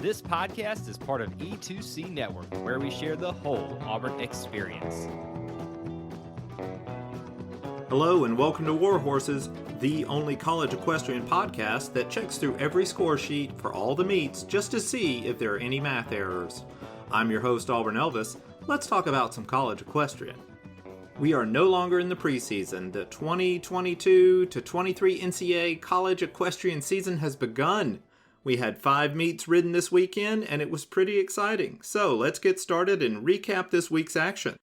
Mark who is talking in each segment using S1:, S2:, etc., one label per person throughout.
S1: This podcast is part of E2C Network, where we share the whole Auburn experience.
S2: Hello and welcome to War Horses, the only college equestrian podcast that checks through every score sheet for all the meets just to see if there are any math errors. I'm your host, Auburn Elvis. Let's talk about some college equestrian. We are no longer in the preseason. The 2022-23 NCAA college equestrian season has begun. We had 5 meets ridden this weekend and it was pretty exciting. So let's get started and recap this week's action.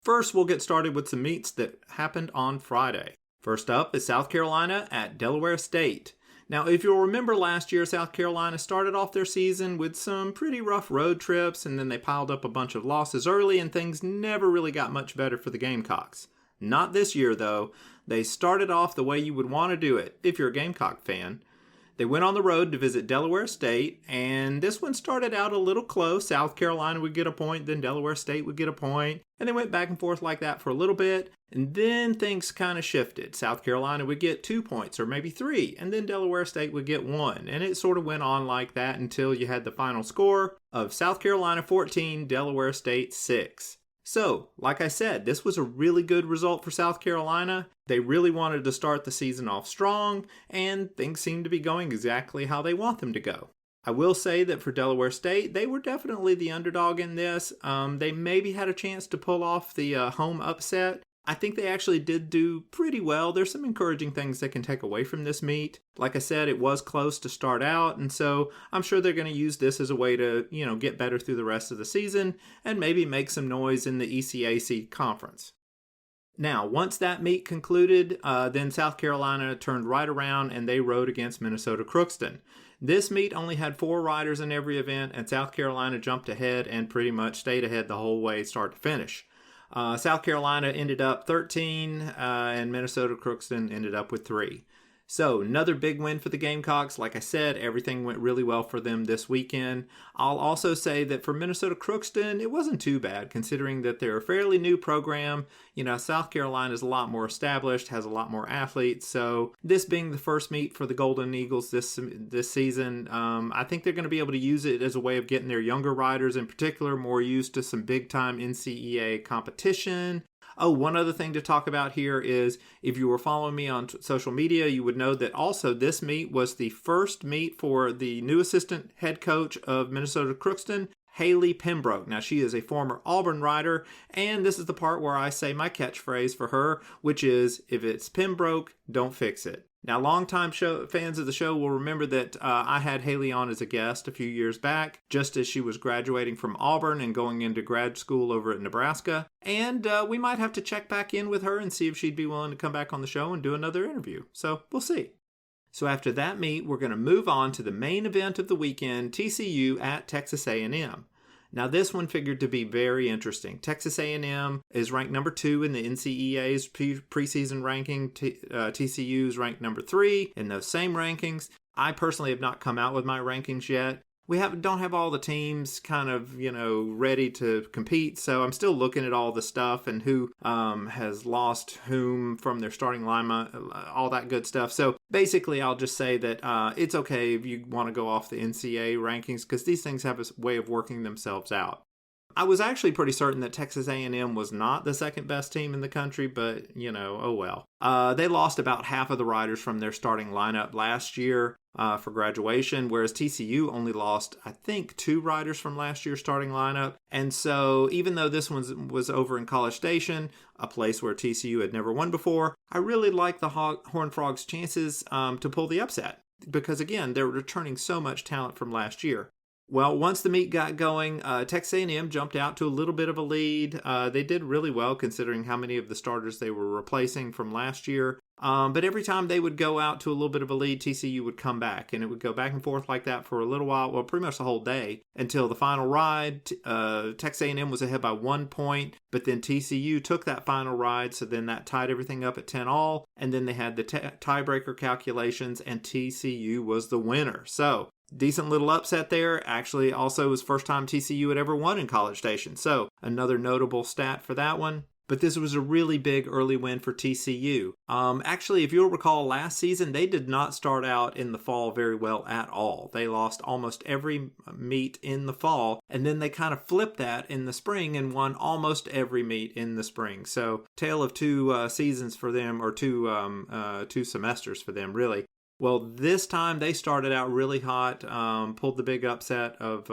S2: First, we'll get started with some meets that happened on Friday. First up is South Carolina at Delaware State. Now, if you'll remember last year, South Carolina started off their season with some pretty rough road trips, and then they piled up a bunch of losses early, and things never really got much better for the Gamecocks. Not this year, though. They started off the way you would want to do it, if you're a Gamecock fan. They went on the road to visit Delaware State, and this one started out a little close. South Carolina would get a point, then Delaware State would get a point, and they went back and forth like that for a little bit, and then things kind of shifted. South Carolina would get 2 points, or maybe 3, and then Delaware State would get 1, and it sort of went on like that until you had the final score of South Carolina 14, Delaware State 6. So, like I said, this was a really good result for South Carolina. They really wanted to start the season off strong, and things seem to be going exactly how they want them to go. I will say that for Delaware State, they were definitely the underdog in this. They maybe had a chance to pull off the home upset. I think they actually did do pretty well. There's some encouraging things they can take away from this meet. Like I said, it was close to start out, and so I'm sure they're going to use this as a way to, get better through the rest of the season and maybe make some noise in the ECAC conference. Now, once that meet concluded, then South Carolina turned right around and they rode against Minnesota Crookston. This meet only had 4 riders in every event, and South Carolina jumped ahead and pretty much stayed ahead the whole way start to finish. South Carolina ended up 13, and Minnesota Crookston ended up with 3. So, another big win for the Gamecocks. Like I said, everything went really well for them this weekend. I'll also say that for Minnesota Crookston, it wasn't too bad, considering that they're a fairly new program. South Carolina is a lot more established, has a lot more athletes. So, this being the first meet for the Golden Eagles this season, I think they're going to be able to use it as a way of getting their younger riders, in particular, more used to some big-time NCEA competition. Oh, one other thing to talk about here is if you were following me on social media, you would know that also this meet was the first meet for the new assistant head coach of Minnesota Crookston, Haley Pembroke. Now, she is a former Auburn rider, and this is the part where I say my catchphrase for her, which is, if it's Pembroke, don't fix it. Now, longtime fans of the show will remember that I had Haley on as a guest a few years back, just as she was graduating from Auburn and going into grad school over at Nebraska. And we might have to check back in with her and see if she'd be willing to come back on the show and do another interview. So we'll see. So after that meet, we're going to move on to the main event of the weekend, TCU at Texas A&M. Now, this one figured to be very interesting. Texas A&M is ranked number 2 in the NCEA's preseason ranking. TCU is ranked number 3 in those same rankings. I personally have not come out with my rankings yet. We don't have all the teams kind of, ready to compete. So I'm still looking at all the stuff and who has lost whom from their starting lineup, all that good stuff. So basically, I'll just say that it's okay if you want to go off the NCAA rankings because these things have a way of working themselves out. I was actually pretty certain that Texas A&M was not the second best team in the country, but, oh well. They lost about half of the riders from their starting lineup last year for graduation, whereas TCU only lost, I think, 2 riders from last year's starting lineup. And so even though this one was over in College Station, a place where TCU had never won before, I really like the Horned Frogs' chances to pull the upset because, again, they're returning so much talent from last year. Well, once the meet got going, Texas A&M jumped out to a little bit of a lead. They did really well considering how many of the starters they were replacing from last year. But every time they would go out to a little bit of a lead, TCU would come back, and it would go back and forth like that for a little while, well, pretty much the whole day, until the final ride. Texas A&M was ahead by 1 point, but then TCU took that final ride, so then that tied everything up at 10-all, and then they had the tiebreaker calculations, and TCU was the winner. So, decent little upset there. Actually, also was first time TCU had ever won in College Station. So, another notable stat for that one. But this was a really big early win for TCU. Actually, if you'll recall, last season, they did not start out in the fall very well at all. They lost almost every meet in the fall, and then they kind of flipped that in the spring and won almost every meet in the spring. So, tale of two seasons for them, or two semesters for them, really. Well, this time they started out really hot, pulled the big upset of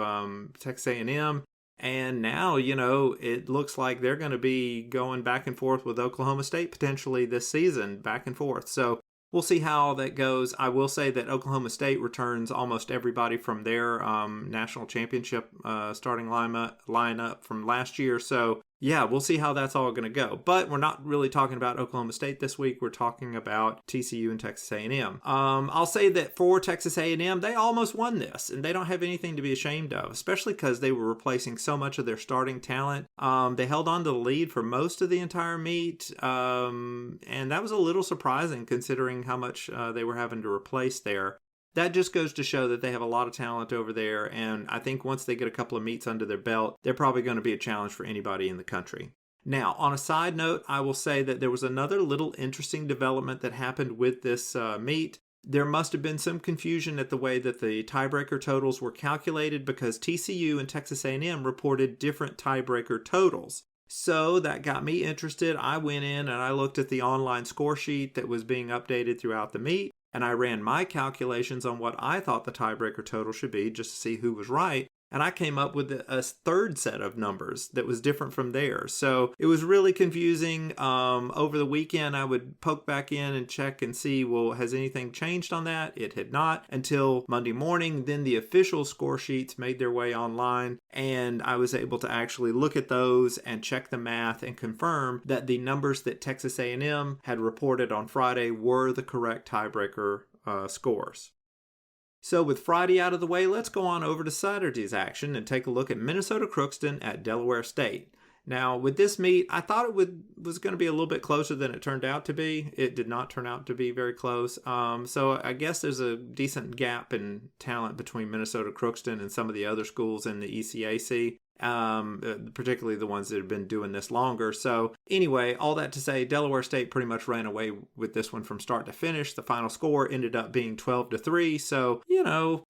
S2: Texas A&M. And now, it looks like they're going to be going back and forth with Oklahoma State potentially this season, back and forth. So we'll see how that goes. I will say that Oklahoma State returns almost everybody from their national championship starting lineup from last year. So yeah, we'll see how that's all going to go. But we're not really talking about Oklahoma State this week. We're talking about TCU and Texas A&M. I'll say that for Texas A&M, they almost won this, and they don't have anything to be ashamed of, especially because they were replacing so much of their starting talent. They held on to the lead for most of the entire meet, and that was a little surprising considering how much they were having to replace there. That just goes to show that they have a lot of talent over there, and I think once they get a couple of meets under their belt, they're probably going to be a challenge for anybody in the country. Now, on a side note, I will say that there was another little interesting development that happened with this meet. There must have been some confusion at the way that the tiebreaker totals were calculated because TCU and Texas A&M reported different tiebreaker totals. So that got me interested. I went in and I looked at the online score sheet that was being updated throughout the meet. And I ran my calculations on what I thought the tiebreaker total should be just to see who was right. And I came up with a third set of numbers that was different from theirs. So it was really confusing. Over the weekend, I would poke back in and check and see, well, has anything changed on that? It had not until Monday morning. Then the official score sheets made their way online, and I was able to actually look at those and check the math and confirm that the numbers that Texas A&M had reported on Friday were the correct tiebreaker scores. So with Friday out of the way, let's go on over to Saturday's action and take a look at Minnesota Crookston at Delaware State. Now, with this meet, I thought it was going to be a little bit closer than it turned out to be. It did not turn out to be very close. So I guess there's a decent gap in talent between Minnesota Crookston and some of the other schools in the ECAC. Particularly the ones that have been doing this longer. So anyway, all that to say, Delaware State pretty much ran away with this one from start to finish. The final score ended up being 12-3. So,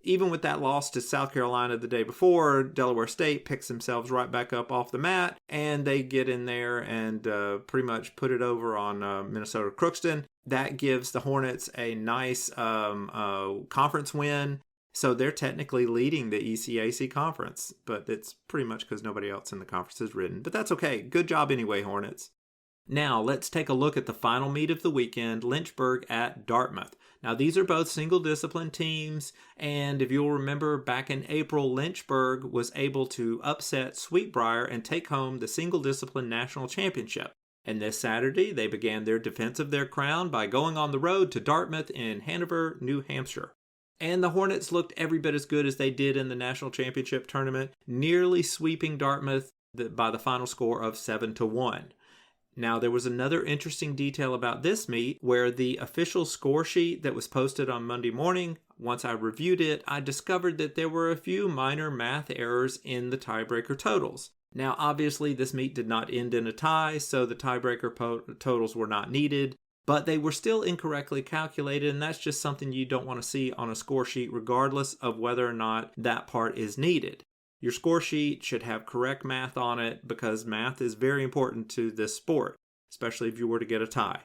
S2: even with that loss to South Carolina the day before, Delaware State picks themselves right back up off the mat, and they get in there and pretty much put it over on Minnesota Crookston. That gives the Hornets a nice conference win. So they're technically leading the ECAC conference, but it's pretty much because nobody else in the conference has ridden. But that's okay. Good job anyway, Hornets. Now let's take a look at the final meet of the weekend, Lynchburg at Dartmouth. Now these are both single discipline teams, and if you'll remember back in April, Lynchburg was able to upset Sweetbriar and take home the single discipline national championship. And this Saturday, they began their defense of their crown by going on the road to Dartmouth in Hanover, New Hampshire. And the Hornets looked every bit as good as they did in the national championship tournament, nearly sweeping Dartmouth by the final score of 7-1. Now, there was another interesting detail about this meet where the official score sheet that was posted on Monday morning, once I reviewed it, I discovered that there were a few minor math errors in the tiebreaker totals. Now, obviously, this meet did not end in a tie, so the tiebreaker totals were not needed. But they were still incorrectly calculated, and that's just something you don't want to see on a score sheet regardless of whether or not that part is needed. Your score sheet should have correct math on it because math is very important to this sport, especially if you were to get a tie.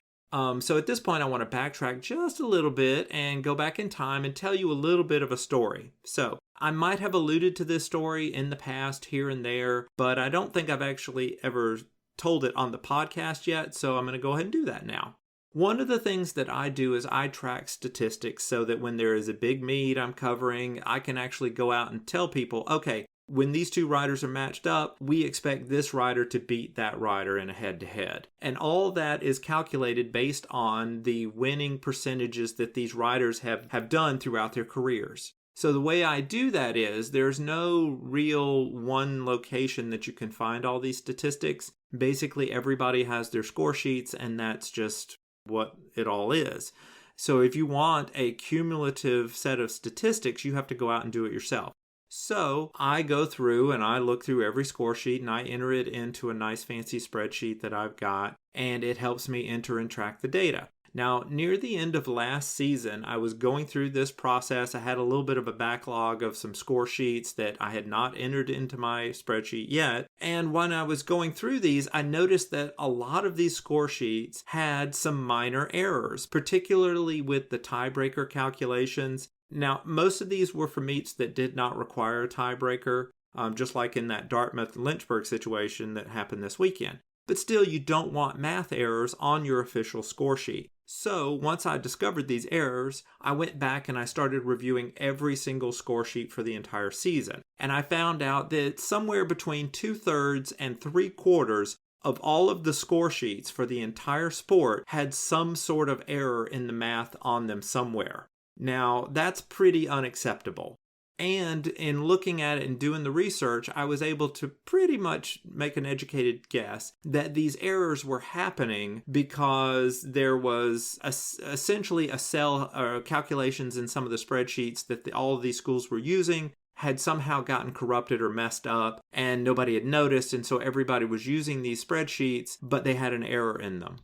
S2: So at this point, I want to backtrack just a little bit and go back in time and tell you a little bit of a story. So I might have alluded to this story in the past here and there, but I don't think I've actually ever told it on the podcast yet, so I'm going to go ahead and do that now. One of the things that I do is I track statistics so that when there is a big meet I'm covering, I can actually go out and tell people, okay, when these two riders are matched up, we expect this rider to beat that rider in a head-to-head. And all that is calculated based on the winning percentages that these riders have done throughout their careers. So the way I do that is there's no real one location that you can find all these statistics. Basically, everybody has their score sheets, and that's just what it all is. So if you want a cumulative set of statistics, you have to go out and do it yourself. So I go through and I look through every score sheet and I enter it into a nice fancy spreadsheet that I've got, and it helps me enter and track the data. Now, near the end of last season, I was going through this process. I had a little bit of a backlog of some score sheets that I had not entered into my spreadsheet yet. And when I was going through these, I noticed that a lot of these score sheets had some minor errors, particularly with the tiebreaker calculations. Now, most of these were for meets that did not require a tiebreaker, just like in that Dartmouth-Lynchburg situation that happened this weekend. But still, you don't want math errors on your official score sheet. So once I discovered these errors, I went back and I started reviewing every single score sheet for the entire season. And I found out that somewhere between 2/3 and 3/4 of all of the score sheets for the entire sport had some sort of error in the math on them somewhere. Now, that's pretty unacceptable. And in looking at it and doing the research, I was able to pretty much make an educated guess that these errors were happening because there was essentially a cell or calculations in some of the spreadsheets that all of these schools were using had somehow gotten corrupted or messed up, and nobody had noticed, and so everybody was using these spreadsheets, but they had an error in them.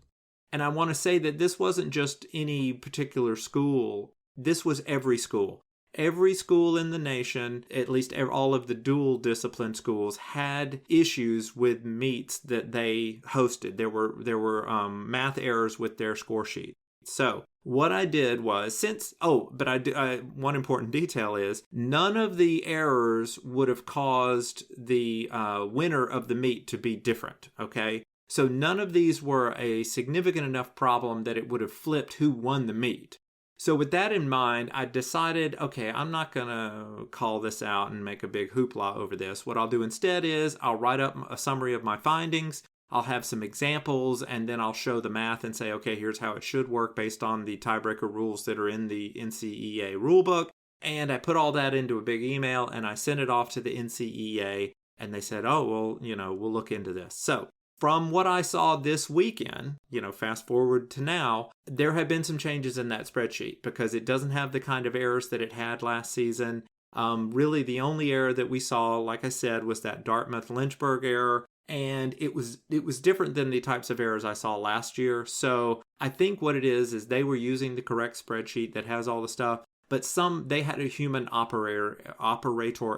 S2: And I want to say that this wasn't just any particular school. This was every school. Every school in the nation, at least all of the dual discipline schools, had issues with meets that they hosted. There were math errors with their score sheet. So what I did was, one important detail is none of the errors would have caused the winner of the meet to be different. Okay, so none of these were a significant enough problem that it would have flipped who won the meet. So with that in mind, I decided, okay, I'm not going to call this out and make a big hoopla over this. What I'll do instead is I'll write up a summary of my findings. I'll have some examples, and then I'll show the math and say, okay, here's how it should work based on the tiebreaker rules that are in the NCEA rulebook. And I put all that into a big email, and I sent it off to the NCEA, and they said, oh, well, we'll look into this. So from what I saw this weekend, fast forward to now, there have been some changes in that spreadsheet because it doesn't have the kind of errors that it had last season. Really, the only error that we saw, like I said, was that Dartmouth-Lynchburg error, and it was different than the types of errors I saw last year. So I think what it is they were using the correct spreadsheet that has all the stuff, but they had a human operator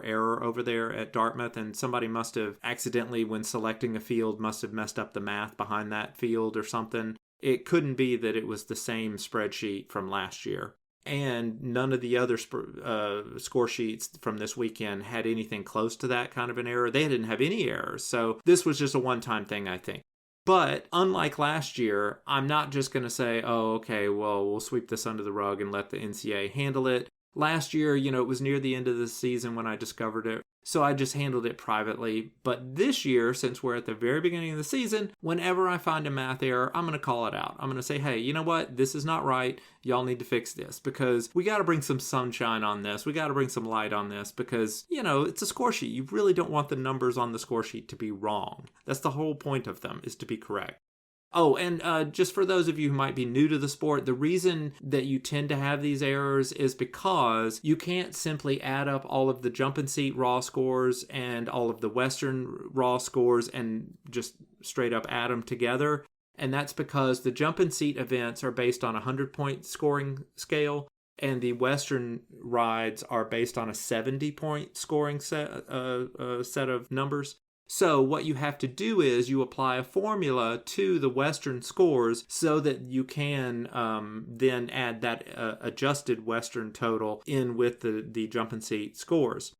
S2: error over there at Dartmouth, and somebody must have accidentally, when selecting a field, must have messed up the math behind that field or something. It couldn't be that it was the same spreadsheet from last year. And none of the other score sheets from this weekend had anything close to that kind of an error. They didn't have any errors. So this was just a one-time thing, I think. But unlike last year, I'm not just going to say, oh, okay, well, we'll sweep this under the rug and let the NCAA handle it. Last year, it was near the end of the season when I discovered it, so I just handled it privately. But this year, since we're at the very beginning of the season, whenever I find a math error, I'm going to call it out. I'm going to say, hey, you know what? This is not right. Y'all need to fix this because we got to bring some sunshine on this. We got to bring some light on this because, it's a score sheet. You really don't want the numbers on the score sheet to be wrong. That's the whole point of them, is to be correct. Oh, and just for those of you who might be new to the sport, the reason that you tend to have these errors is because you can't simply add up all of the jumping seat raw scores and all of the Western raw scores and just straight up add them together. And that's because the jumping seat events are based on a 100-point scoring scale, and the Western rides are based on a 70-point scoring set of numbers. So what you have to do is you apply a formula to the Western scores so that you can then add that adjusted Western total in with the jumping seat scores.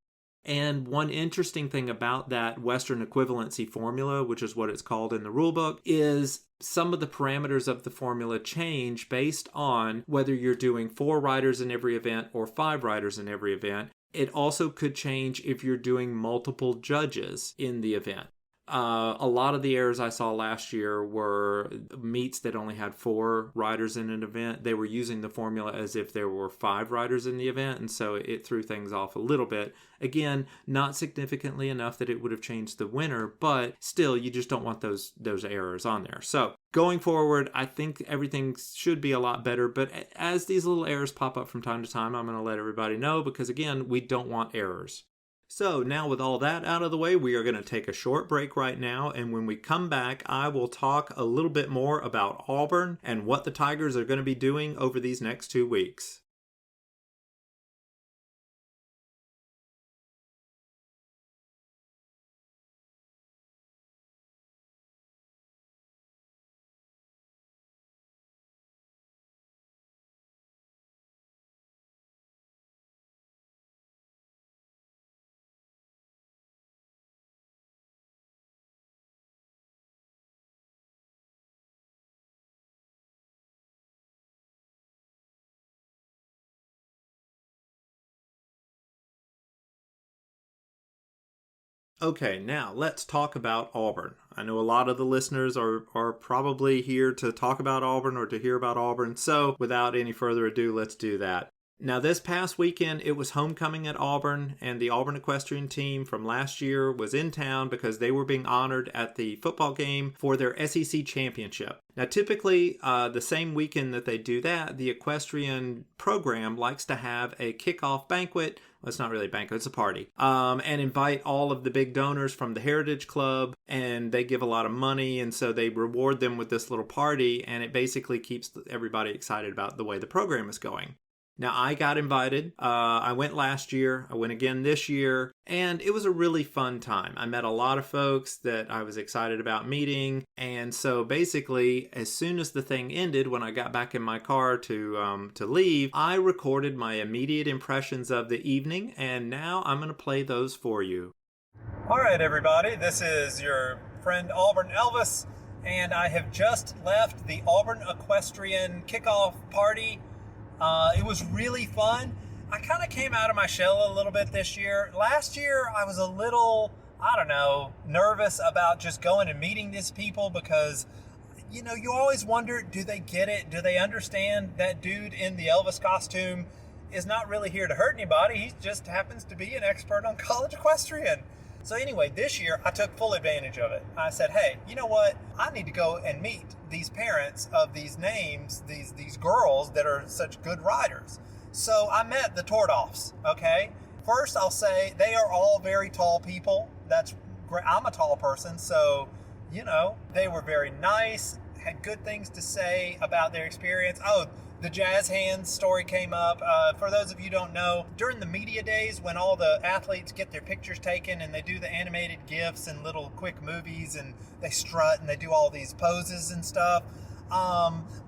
S2: And one interesting thing about that Western equivalency formula, which is what it's called in the rulebook, is some of the parameters of the formula change based on whether you're doing 4 riders in every event or 5 riders in every event. It also could change if you're doing multiple judges in the event. A lot of the errors I saw last year were meets that only had 4 riders in an event. They were using the formula as if there were 5 riders in the event, and so it threw things off a little bit. Again, not significantly enough that it would have changed the winner, but still, you just don't want those errors on there. So going forward, I think everything should be a lot better, but as these little errors pop up from time to time, I'm going to let everybody know because, again, we don't want errors. So now with all that out of the way, we are going to take a short break right now. And when we come back, I will talk a little bit more about Auburn and what the Tigers are going to be doing over these next 2 weeks. Okay, now let's talk about Auburn. I know a lot of the listeners are probably here to talk about Auburn or to hear about Auburn, so without any further ado, let's do that. Now, this past weekend, it was homecoming at Auburn, and the Auburn equestrian team from last year was in town because they were being honored at the football game for their SEC championship. Now, typically, the same weekend that they do that, the equestrian program likes to have a kickoff banquet. Well, it's not really a banquet, it's a party. And invite all of the big donors from the Heritage Club, and they give a lot of money, and so they reward them with this little party, and it basically keeps everybody excited about the way the program is going. Now, I got invited. I went last year. I went again this year. And it was a really fun time. I met a lot of folks that I was excited about meeting. And so basically, as soon as the thing ended, when I got back in my car to leave, I recorded my immediate impressions of the evening. And now I'm going to play those for you. All right, everybody. This is your friend Auburn Elvis. And I have just left the Auburn Equestrian Kickoff Party. It was really fun. I kind of came out of my shell a little bit this year. Last year, I was a little, nervous about just going and meeting these people because, you always wonder, do they get it? Do they understand that dude in the Elvis costume is not really here to hurt anybody? He just happens to be an expert on college equestrian. So anyway, this year I took full advantage of it. I said, hey, you know what? I need to go and meet these parents of these names, these girls that are such good riders. So I met the Tordoffs, okay? First, I'll say they are all very tall people. That's great. I'm a tall person, so, they were very nice, had good things to say about their experience. Oh, the Jazz Hands story came up. For those of you who don't know, during the media days when all the athletes get their pictures taken and they do the animated GIFs and little quick movies and they strut and they do all these poses and stuff,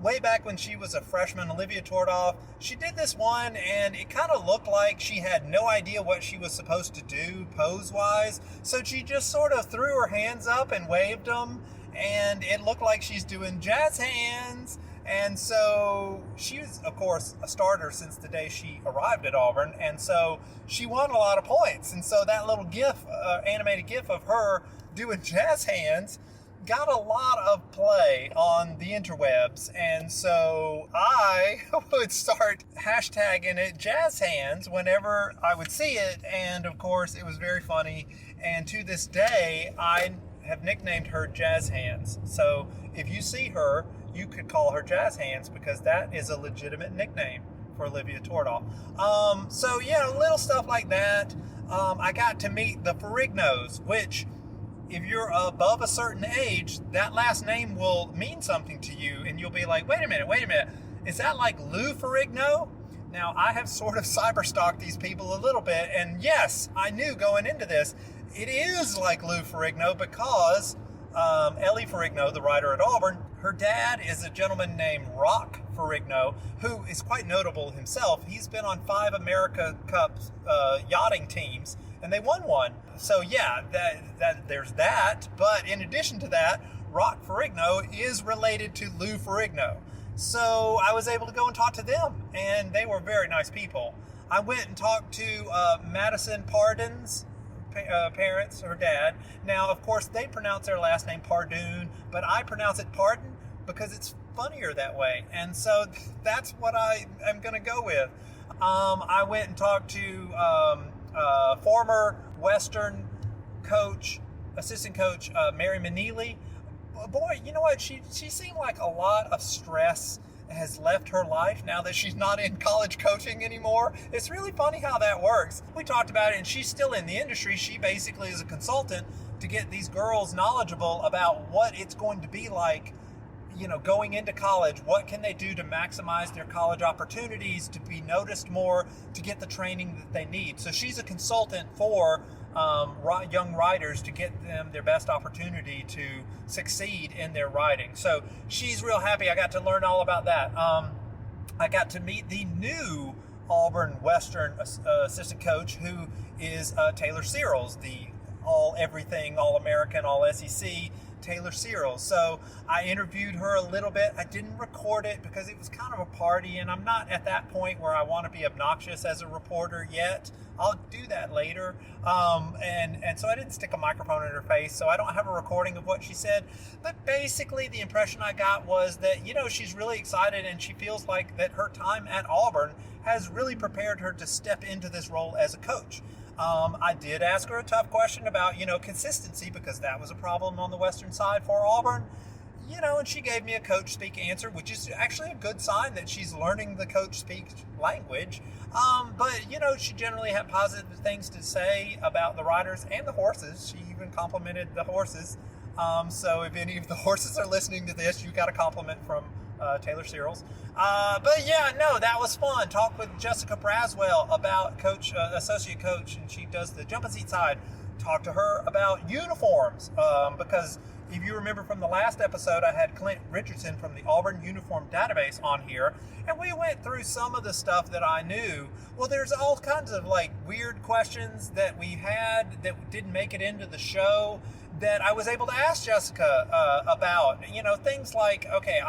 S2: way back when she was a freshman, Olivia Tordoff, she did this one and it kind of looked like she had no idea what she was supposed to do pose-wise, so she just sort of threw her hands up and waved them, and it looked like she's doing jazz hands. And so she was, of course, a starter since the day she arrived at Auburn, and so she won a lot of points. And so that little GIF, animated GIF of her doing jazz hands, got a lot of play on the interwebs. And so I would start hashtagging it jazz hands whenever I would see it. And of course, it was very funny. And to this day, I have nicknamed her Jazz Hands. So if you see her, you could call her Jazz Hands because that is a legitimate nickname for Olivia Tordoff. So little stuff like that. I got to meet the Ferrignos, which if you're above a certain age, that last name will mean something to you, and you'll be like, wait a minute, is that like Lou Ferrigno? Now, I have sort of cyberstalked these people a little bit, and yes, I knew going into this, it is like Lou Ferrigno because Ellie Ferrigno, the writer at Auburn, her dad is a gentleman named Rock Ferrigno, who is quite notable himself. He's been on 5 America Cup yachting teams, and they won one. So yeah, that there's that. But in addition to that, Rock Ferrigno is related to Lou Ferrigno. So I was able to go and talk to them, and they were very nice people. I went and talked to Madison Pardon's parents, her dad. Now, of course, they pronounce their last name Pardoon, but I pronounce it Pardon because it's funnier that way. And so that's what I am going to go with. I went and talked to former Western coach, assistant coach, Mary Maneely. Boy, you know what? She seemed like a lot of stress has left her life now that she's not in college coaching anymore. It's really funny how that works. We talked about it, and she's still in the industry. She basically is a consultant to get these girls knowledgeable about what it's going to be like, going into college. What can they do to maximize their college opportunities, to be noticed more, to get the training that they need. So she's a consultant for young riders to get them their best opportunity to succeed in their riding. So she's real happy. I got to learn all about that. I got to meet the new Auburn Western assistant coach, who is Taylor Searles, the all-everything, all-American, all-SEC Taylor Searles. So I interviewed her a little bit. I didn't record it because it was kind of a party, and I'm not at that point where I want to be obnoxious as a reporter yet. I'll do that later. And so I didn't stick a microphone in her face, so I don't have a recording of what she said. But basically the impression I got was that, she's really excited, and she feels like that her time at Auburn has really prepared her to step into this role as a coach. I did ask her a tough question about, consistency, because that was a problem on the Western side for Auburn. And she gave me a coach speak answer, which is actually a good sign that she's learning the coach speak language. But she generally had positive things to say about the riders and the horses. She even complimented the horses. So if any of the horses are listening to this, you got a compliment from Taylor Searles. But yeah, no, that was fun. Talked with Jessica Braswell about associate coach, and she does the jump and seat side. Talked to her about uniforms, because if you remember from the last episode, I had Clint Richardson from the Auburn Uniform Database on here, and we went through some of the stuff that I knew. Well, there's all kinds of weird questions that we had that didn't make it into the show that I was able to ask Jessica about. Things like, okay,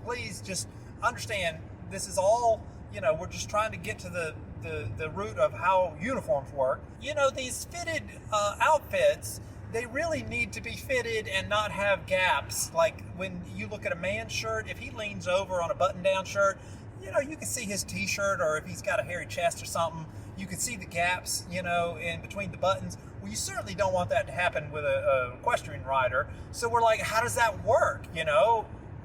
S2: please just understand, this is all, we're just trying to get to the root of how uniforms work. These fitted outfits, they really need to be fitted and not have gaps. Like when you look at a man's shirt, if he leans over on a button-down shirt, you can see his t-shirt, or if he's got a hairy chest or something, you can see the gaps, in between the buttons. Well, you certainly don't want that to happen with a equestrian rider. So we're like, how does that work?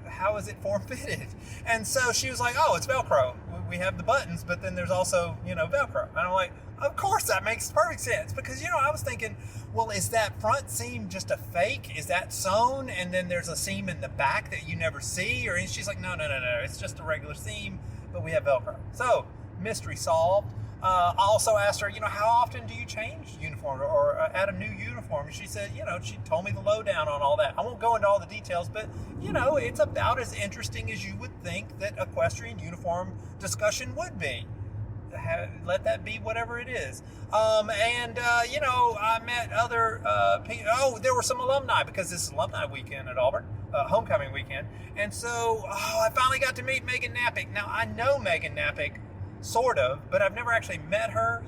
S2: How is it form-fitted? And so she was like, oh, it's Velcro. We have the buttons, but then there's also, Velcro. And I'm like, of course, that makes perfect sense. Because, I was thinking, well, is that front seam just a fake? Is that sewn, and then there's a seam in the back that you never see? And she's like, no, it's just a regular seam, but we have Velcro. So, mystery solved. I also asked her, how often do you change uniform or add a new uniform? And she said, she told me the lowdown on all that. I won't go into all the details, but, it's about as interesting as you would think that equestrian uniform discussion would be. Let that be whatever it is. I met other people. Oh, there were some alumni, because this is alumni weekend at Auburn, homecoming weekend. And so, I finally got to meet Megan Napick. Now, I know Megan Napick, sort of, but I've never actually met her,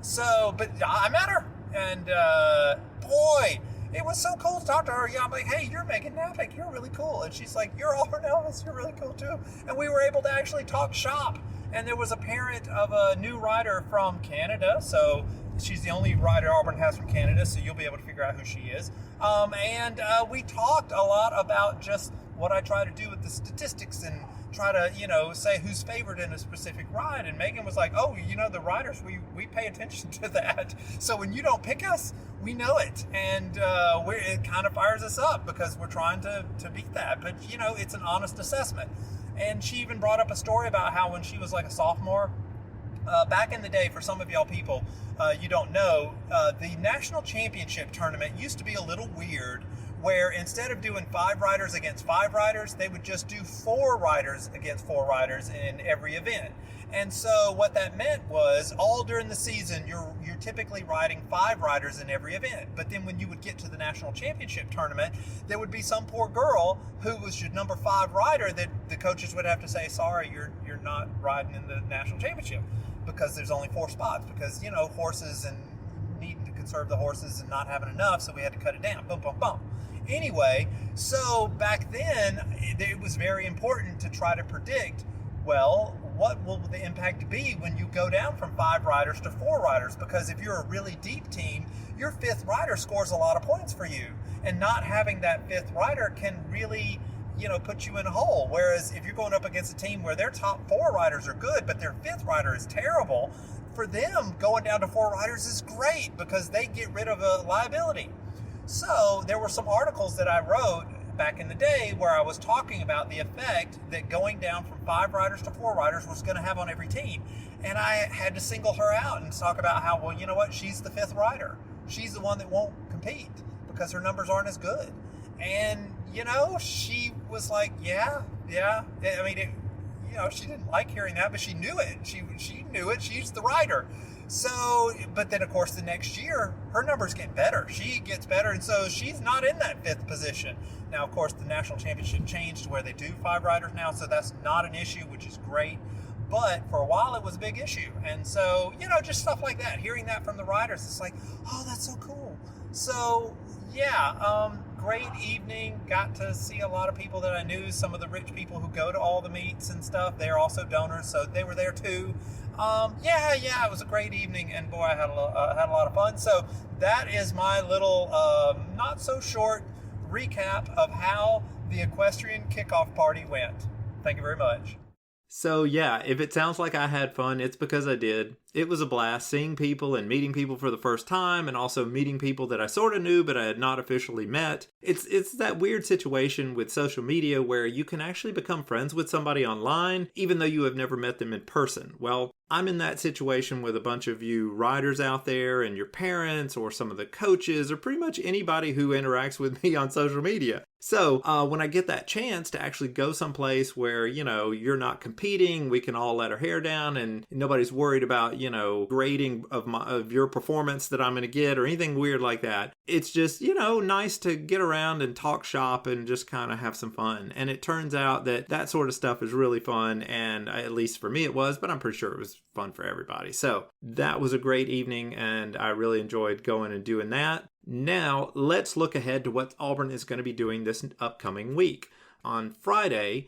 S2: So, but I met her, and boy, it was so cool to talk to her. I'm like, hey, you're Megan Napick, you're really cool. And she's like, you're Auburn Elvis, you're really cool too. And we were able to actually talk shop. And there was a parent of a new rider from Canada, so she's the only rider Auburn has from Canada, so you'll be able to figure out who she is. And we talked a lot about just what I try to do with the statistics and try to, say who's favored in a specific ride. And Megan was like, oh, the riders, we pay attention to that. So when you don't pick us, we know it. And it kind of fires us up because we're trying to beat that. But, it's an honest assessment. And she even brought up a story about how when she was like a sophomore, back in the day, for some of y'all people, you don't know, the national championship tournament used to be a little weird, where instead of doing 5 riders against 5 riders, they would just do 4 riders against 4 riders in every event. And so what that meant was, all during the season, you're typically riding 5 riders in every event. But then when you would get to the national championship tournament, there would be some poor girl who was your number 5 rider that the coaches would have to say, sorry, you're not riding in the national championship, because there's only 4 spots, because, horses and needing to conserve the horses and not having enough, so we had to cut it down. Boom, boom, boom. Anyway, so back then, it was very important to try to predict, well, what will the impact be when you go down from 5 riders to 4 riders? Because if you're a really deep team, your 5th rider scores a lot of points for you. And not having that 5th rider can really, put you in a hole. Whereas if you're going up against a team where their top 4 riders are good, but their 5th rider is terrible, for them, going down to 4 riders is great because they get rid of a liability. So there were some articles that I wrote back in the day where I was talking about the effect that going down from 5 riders to 4 riders was going to have on every team. And I had to single her out and talk about how, well, you know what, she's the 5th rider. She's the one that won't compete because her numbers aren't as good. And, she was like, yeah. I mean, she didn't like hearing that, but she knew it. She knew it. She's the rider. So, but then of course the next year, her numbers get better. She gets better, and so she's not in that 5th position. Now, of course, the national championship changed to where they do 5 riders now, so that's not an issue, which is great. But for a while, it was a big issue. And so, just stuff like that, hearing that from the riders, it's like, oh, that's so cool. So, yeah, great evening. Got to see a lot of people that I knew, some of the rich people who go to all the meets and stuff. They're also donors, so they were there too. It was a great evening, and boy, I had a lot of fun. So that is my little, not so short recap of how the equestrian kickoff party went. Thank you very much. So yeah, if it sounds like I had fun, it's because I did. It was a blast seeing people and meeting people for the first time, and also meeting people that I sort of knew but I had not officially met. It's that weird situation with social media where you can actually become friends with somebody online even though you have never met them in person. Well, I'm in that situation with a bunch of you riders out there and your parents or some of the coaches or pretty much anybody who interacts with me on social media. So when I get that chance to actually go someplace where, you're not competing, we can all let our hair down and nobody's worried about, grading of your performance that I'm going to get or anything weird like that. It's just, nice to get around and talk shop and just kind of have some fun. And it turns out that sort of stuff is really fun. And at least for me it was, but I'm pretty sure it was fun for everybody. So that was a great evening and I really enjoyed going and doing that. Now let's look ahead to what Auburn is going to be doing this upcoming week. On Friday,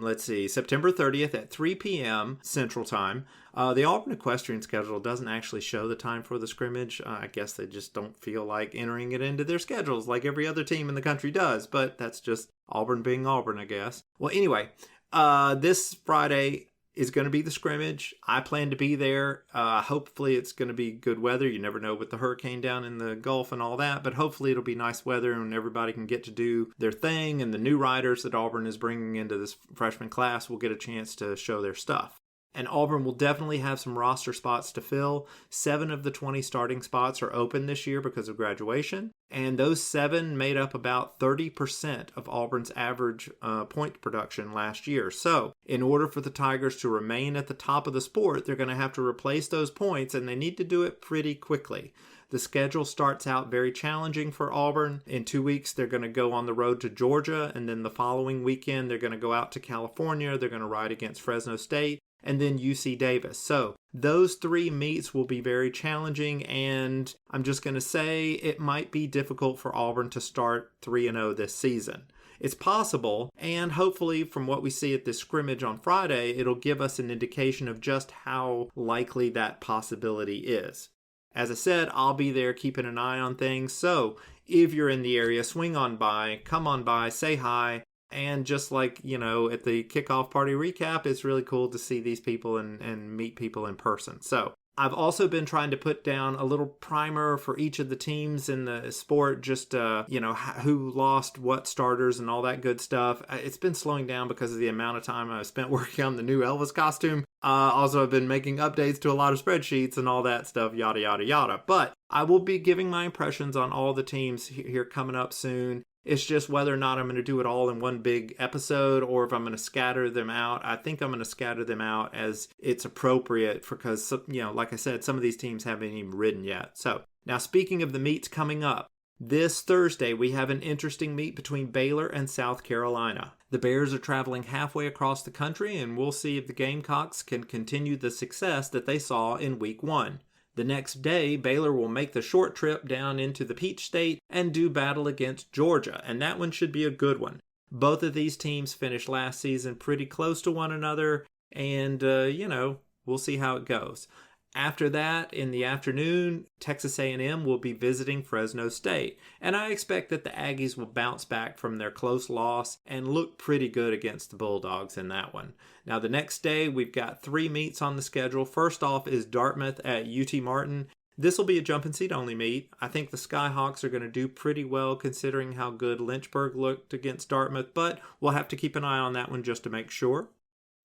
S2: September 30th at 3 p.m. Central Time. The Auburn Equestrian schedule doesn't actually show the time for the scrimmage. I guess they just don't feel like entering it into their schedules like every other team in the country does, but that's just Auburn being Auburn, I guess. Well, anyway, this Friday is going to be the scrimmage. I plan to be there. Hopefully it's going to be good weather. You never know with the hurricane down in the Gulf and all that, but hopefully it'll be nice weather and everybody can get to do their thing, and the new riders that Auburn is bringing into this freshman class will get a chance to show their stuff. And Auburn will definitely have some roster spots to fill. 7 of the 20 starting spots are open this year because of graduation. And those 7 made up about 30% of Auburn's average point production last year. So in order for the Tigers to remain at the top of the sport, they're going to have to replace those points, and they need to do it pretty quickly. The schedule starts out very challenging for Auburn. In 2 weeks, they're going to go on the road to Georgia, and then the following weekend, they're going to go out to California. They're going to ride against Fresno State and then UC Davis. So those 3 meets will be very challenging, and I'm just going to say it might be difficult for Auburn to start 3-0 this season. It's possible, and hopefully from what we see at this scrimmage on Friday, it'll give us an indication of just how likely that possibility is. As I said, I'll be there keeping an eye on things, so if you're in the area, swing on by, come on by, say hi. And just like, at the kickoff party recap, it's really cool to see these people and meet people in person. So I've also been trying to put down a little primer for each of the teams in the sport, just, who lost what starters and all that good stuff. It's been slowing down because of the amount of time I've spent working on the new Elvis costume. Also, I've been making updates to a lot of spreadsheets and all that stuff, yada, yada, yada. But I will be giving my impressions on all the teams here coming up soon. It's just whether or not I'm going to do it all in one big episode or if I'm going to scatter them out. I think I'm going to scatter them out as it's appropriate because, like I said, some of these teams haven't even ridden yet. So now speaking of the meets coming up, this Thursday we have an interesting meet between Baylor and South Carolina. The Bears are traveling halfway across the country, and we'll see if the Gamecocks can continue the success that they saw in week 1. The next day, Baylor will make the short trip down into the Peach State and do battle against Georgia, and that one should be a good one. Both of these teams finished last season pretty close to one another, and, we'll see how it goes. After that, in the afternoon, Texas A&M will be visiting Fresno State, and I expect that the Aggies will bounce back from their close loss and look pretty good against the Bulldogs in that one. Now, the next day, we've got 3 meets on the schedule. First off is Dartmouth at UT Martin. This will be a jump and seat only meet. I think the Skyhawks are going to do pretty well considering how good Lynchburg looked against Dartmouth, but we'll have to keep an eye on that one just to make sure.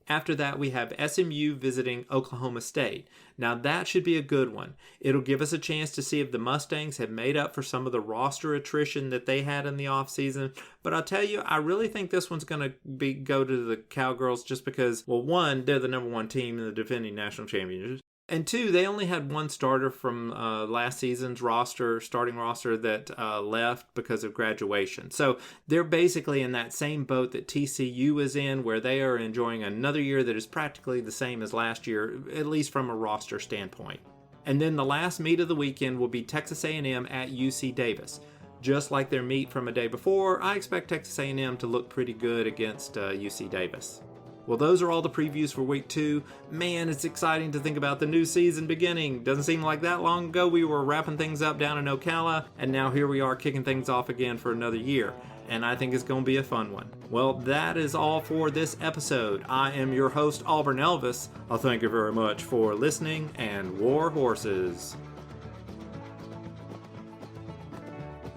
S2: After that, we have SMU visiting Oklahoma State. Now, that should be a good one. It'll give us a chance to see if the Mustangs have made up for some of the roster attrition that they had in the offseason. But I'll tell you, I really think this one's going to go to the Cowgirls just because, well, one, they're the number 1 team in the defending national champions. And 2, they only had 1 starter from last season's starting roster that left because of graduation. So they're basically in that same boat that TCU is in, where they are enjoying another year that is practically the same as last year, at least from a roster standpoint. And then the last meet of the weekend will be Texas A&M at UC Davis. Just like their meet from a day before, I expect Texas A&M to look pretty good against UC Davis. Well, those are all the previews for week 2. Man, it's exciting to think about the new season beginning. Doesn't seem like that long ago we were wrapping things up down in Ocala, and now here we are kicking things off again for another year. And I think it's going to be a fun one. Well, that is all for this episode. I am your host, Auburn Elvis. I'll thank you very much for listening, and war horses.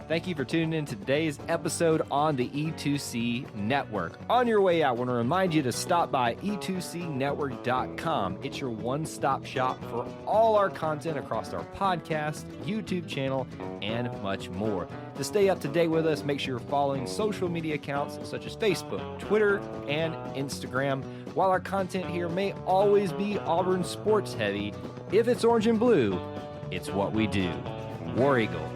S1: Thank you for tuning in to today's episode on the E2C Network. On your way out, I want to remind you to stop by e2cnetwork.com. It's your one-stop shop for all our content across our podcast, YouTube channel, and much more. To stay up to date with us, make sure you're following social media accounts such as Facebook, Twitter, and Instagram. While our content here may always be Auburn sports heavy, if it's orange and blue, it's what we do. War Eagle.